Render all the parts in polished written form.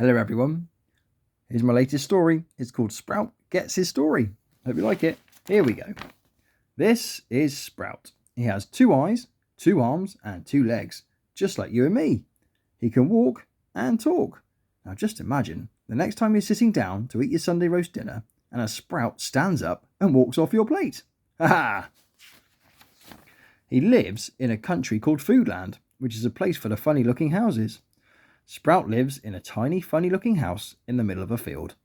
Hello everyone, here's my latest story. It's called Sprout Gets His Story. Hope you like it. Here we go. This is Sprout. He has 2 eyes, 2 arms and 2 legs, just like you and me. He can walk and talk. Now just imagine the next time you're sitting down to eat your Sunday roast dinner and a sprout stands up and walks off your plate. Ha ha! He lives in a country called Foodland, which is a place full of funny looking houses. Sprout lives in a tiny, funny-looking house in the middle of a field.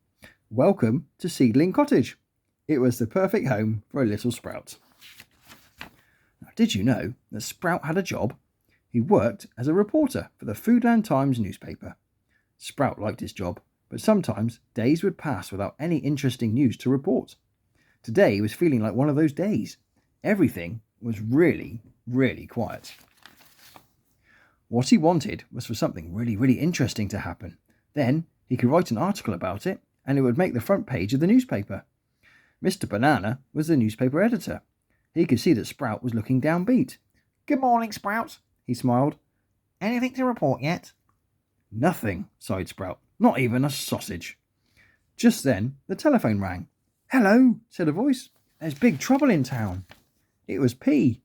Welcome to Seedling Cottage. It was the perfect home for a little Sprout. Now, did you know that Sprout had a job? He worked as a reporter for the Foodland Times newspaper. Sprout liked his job, but sometimes days would pass without any interesting news to report. Today was feeling like one of those days. Everything was really, really quiet. What he wanted was for something really interesting to happen. Then he could write an article about it and it would make the front page of the newspaper. Mr. Banana was the newspaper editor. He could see that Sprout was looking downbeat. "Good morning, Sprout," he smiled. "Anything to report yet?" "Nothing," sighed Sprout. "Not even a sausage." Just then the telephone rang. "Hello," said a voice. "There's big trouble in town." It was P.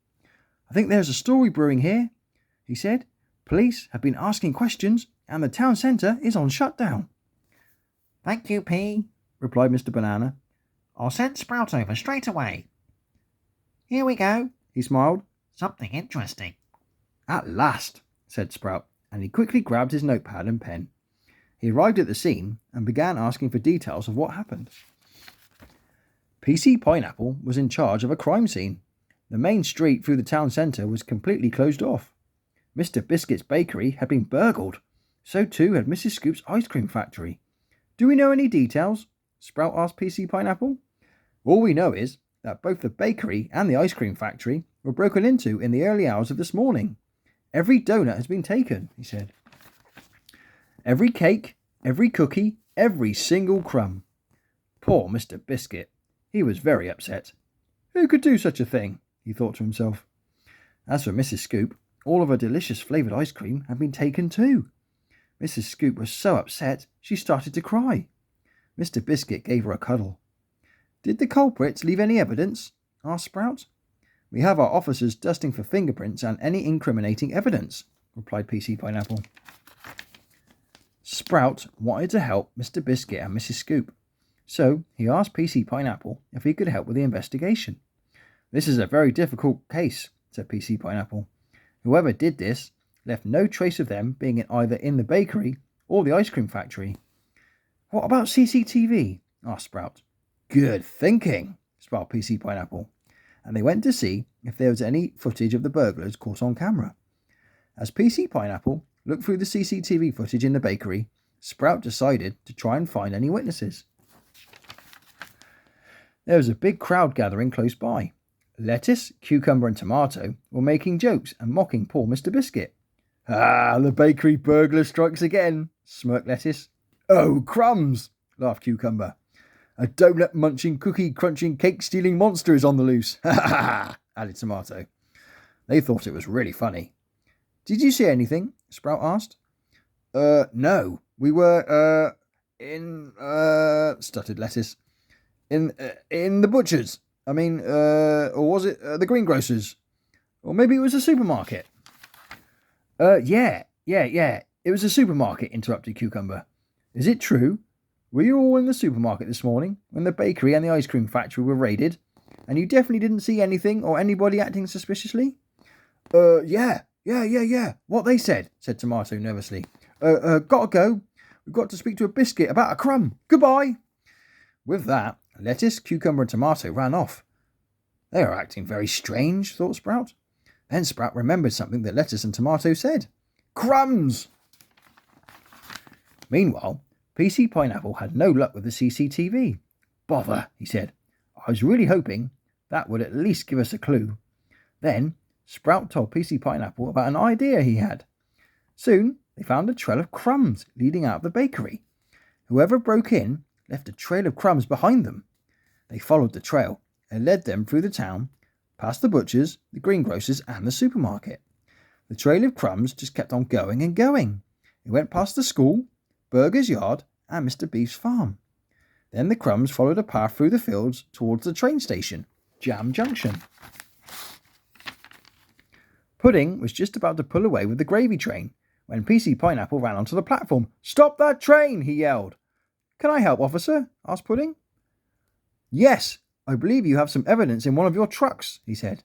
"I think there's a story brewing here," he said. "Police have been asking questions and the town centre is on shutdown." "Thank you, P," replied Mr. Banana. "I'll send Sprout over straight away." "Here we go," he smiled. "Something interesting." "At last," said Sprout, and he quickly grabbed his notepad and pen. He arrived at the scene and began asking for details of what happened. PC Pineapple was in charge of a crime scene. The main street through the town centre was completely closed off. Mr. Biscuit's bakery had been burgled. So too had Mrs. Scoop's ice cream factory. "Do we know any details?" Sprout asked PC Pineapple. "All we know is that both the bakery and the ice cream factory were broken into in the early hours of this morning. Every donut has been taken," he said. "Every cake, every cookie, every single crumb." Poor Mr. Biscuit. He was very upset. Who could do such a thing? He thought to himself. As for Mrs. Scoop, all of her delicious flavoured ice cream had been taken too. Mrs. Scoop was so upset she started to cry. Mr. Biscuit gave her a cuddle. "Did the culprits leave any evidence?" asked Sprout. "We have our officers dusting for fingerprints and any incriminating evidence," replied PC Pineapple. Sprout wanted to help Mr. Biscuit and Mrs. Scoop, so he asked PC Pineapple if he could help with the investigation. "This is a very difficult case," said PC Pineapple. "Whoever did this left no trace of them being either in the bakery or the ice cream factory." "What about CCTV?" asked Sprout. "Good thinking," smiled PC Pineapple, and they went to see if there was any footage of the burglars caught on camera. As PC Pineapple looked through the CCTV footage in the bakery, Sprout decided to try and find any witnesses. There was a big crowd gathering close by. Lettuce, Cucumber and Tomato were making jokes and mocking poor Mr. Biscuit. "Ah, the bakery burglar strikes again," smirked Lettuce. "Oh, crumbs," laughed Cucumber. "A donut-munching, cookie-crunching, cake-stealing monster is on the loose." "Ha ha ha," added Tomato. They thought it was really funny. "Did you see anything?" Sprout asked. No. We were, stuttered Lettuce. In the butcher's. Or was it the greengrocer's? Or maybe it was a supermarket." Yeah. It was a supermarket," interrupted Cucumber. "Is it true? Were you all in the supermarket this morning when the bakery and the ice cream factory were raided? And you definitely didn't see anything or anybody acting suspiciously?" Yeah. What they said," said Tomato nervously. Gotta go. We've got to speak to a biscuit about a crumb. Goodbye." With that, Lettuce, Cucumber and Tomato ran off. "They are acting very strange," thought Sprout. Then Sprout remembered something that Lettuce and Tomato said. "Crumbs!" Meanwhile, PC Pineapple had no luck with the CCTV. "Bother," he said. "I was really hoping that would at least give us a clue." Then Sprout told PC Pineapple about an idea he had. Soon they found a trail of crumbs leading out of the bakery. Whoever broke in left a trail of crumbs behind them. They followed the trail and led them through the town, past the butcher's, the greengrocer's and the supermarket. The trail of crumbs just kept on going and going. It went past the school, Burger's yard, and Mr. Beef's farm. Then the crumbs followed a path through the fields towards the train station, Jam Junction. Pudding was just about to pull away with the gravy train when PC Pineapple ran onto the platform. "Stop that train!" he yelled. "Can I help, officer?" asked Pudding. "Yes, I believe you have some evidence in one of your trucks," he said.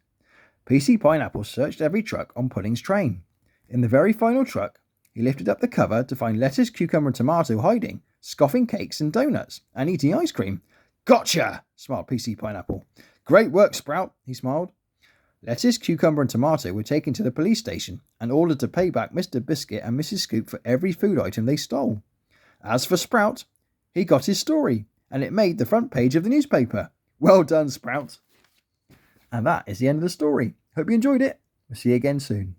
PC Pineapple searched every truck on Pudding's train. In the very final truck, he lifted up the cover to find lettuce, cucumber and tomato hiding, scoffing cakes and donuts, and eating ice cream. "Gotcha!" smiled PC Pineapple. "Great work, Sprout," he smiled. Lettuce, cucumber and tomato were taken to the police station and ordered to pay back Mr. Biscuit and Mrs. Scoop for every food item they stole. As for Sprout, he got his story, and it made the front page of the newspaper. Well done, Sprout. And that is the end of the story. Hope you enjoyed it. We'll see you again soon.